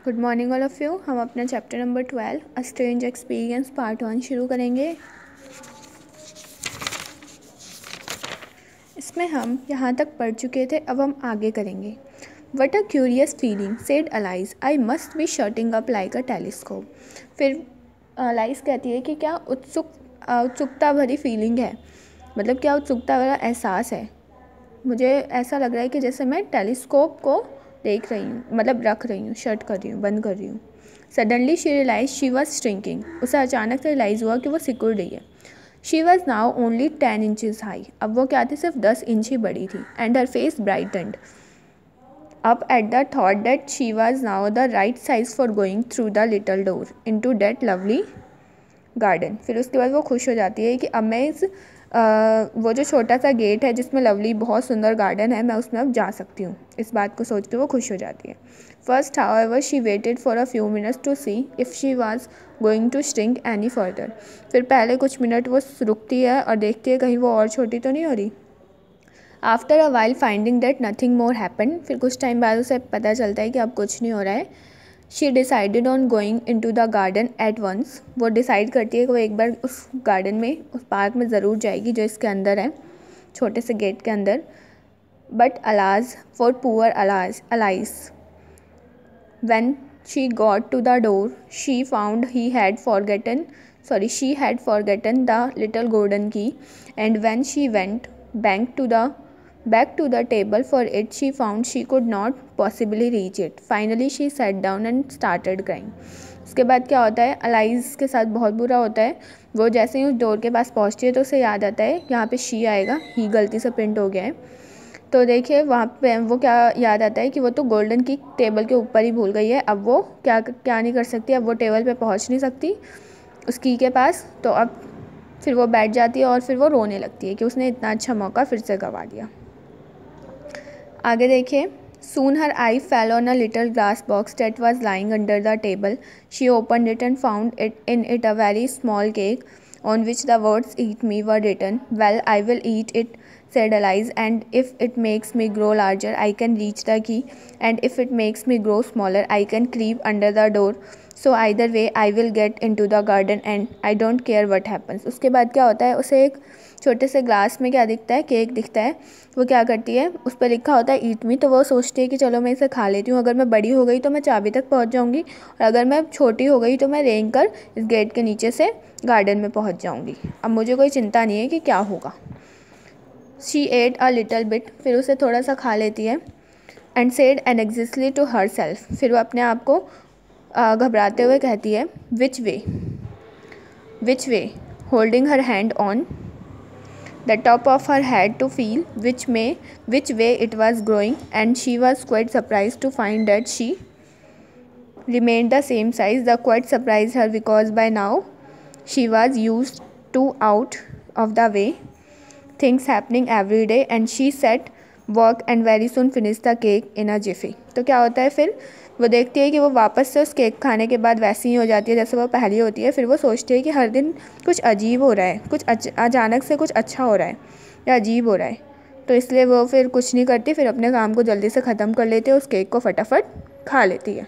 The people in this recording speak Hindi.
Good morning all of you. हम अपना chapter number 12 a strange experience part 1 शुरू करेंगे। इसमें हम यहाँ तक पढ़ चुके थे, अब हम आगे करेंगे। What a curious feeling said Alice, I must be shutting up like a telescope. फिर अलाइज कहती है कि क्या उत्सुकता भरी फीलिंग है, मतलब क्या उत्सुकता भरा एहसास है। मुझे ऐसा लग रहा है कि जैसे मैं टेलीस्कोप को देख रही हूँ, मतलब रख रही हूँ, शट कर रही हूँ, बंद कर रही हूँ। Suddenly she realize she was shrinking, उसे अचानक से रियलाइज़ हुआ कि वो सिकुड़ रही है। She was now only 10 inches high, अब वो क्या थी, सिर्फ 10 इंच ही बड़ी थी। And her face brightened up at the thought that she was now the right size for going through the little door into that lovely garden. फिर उसके बाद वो खुश हो जाती है कि अब मैं इस वो जो छोटा सा गेट है जिसमें लवली बहुत सुंदर गार्डन है, मैं उसमें अब जा सकती हूँ। इस बात को सोच के वो खुश हो जाती है। First however she waited for a few minutes to see if she was going to shrink any further. फिर पहले कुछ मिनट वो रुकती है और देखती है कहीं वो और छोटी तो नहीं हो रही। After a while finding that nothing more happen, फिर कुछ टाइम बाद उसे पता चलता है कि अब कुछ नहीं हो रहा है। She decided on going into the garden at once, वो डिसाइड करती है कि वो एक बार उस गार्डन में, उस पार्क में ज़रूर जाएगी जो इसके अंदर है, छोटे से गेट के अंदर। But alas for poor Alice, when she got to the door she found she had forgotten the little golden key, and when she went back to the table for it, she found she could not possibly reach it. Finally she sat down and started crying. उसके बाद क्या होता है, अलाइज के साथ बहुत बुरा होता है। वो जैसे ही उस डोर के पास पहुँचती है तो उसे याद आता है यहाँ पे शी आएगा, ही गलती से प्रिंट हो गया है। तो देखिए वहाँ पे वो क्या याद आता है कि वो तो गोल्डन की टेबल के ऊपर ही भूल गई है। अब वो क्या नहीं कर सकती, अब वो टेबल पे पहुँच नहीं सकती उस की के पास। तो अब फिर वो बैठ जाती है और फिर वो रोने लगती है कि उसने इतना अच्छा मौका फिर से गंवा दिया। आगे देखिए। Soon her eye fell on a little glass box that was lying under the table. She opened it and found in it a very small cake on which the words "Eat me" were written. Well, I will eat it, said Alice, and if it makes me grow larger, I can reach the key, and if it makes me grow smaller, I can creep under the door. So either way, I will get into the garden and I don't care what happens. उसके बाद क्या होता है, उसे एक छोटे से ग्लास में क्या दिखता है, केक दिखता है। वो क्या करती है, उस पर लिखा होता है ईट मी, तो वो सोचती है कि चलो मैं इसे खा लेती हूँ। अगर मैं बड़ी हो गई तो मैं चाबी तक पहुँच जाऊँगी, और अगर मैं छोटी हो गई तो मैं रेंग कर इस गेट के नीचे से गार्डन में पहुँच जाऊँगी। अब मुझे कोई चिंता नहीं है कि क्या होगा। She ate a little bit, फिर उसे थोड़ा सा खा लेती है। And said anxiously to herself, फिर वो अपने आप को घबराते हुए कहती है which way, holding her hand on the top of her head to feel which way it was growing, and she was quite surprised to find that she remained the same size. The quite surprised her because by now she was used to out of the way things happening every day, and she set work and very soon finished the cake in a jiffy. तो क्या होता है, फिर वो देखती है कि वो वापस से उस केक खाने के बाद वैसी ही हो जाती है जैसे वो पहली होती है। फिर वो सोचती है कि हर दिन कुछ अजीब हो रहा है, कुछ अचानक से कुछ अच्छा हो रहा है या अजीब हो रहा है। तो इसलिए वो फिर कुछ नहीं करती, फिर अपने काम को जल्दी से ख़त्म कर लेती है, उस केक को फटाफट खा लेती है।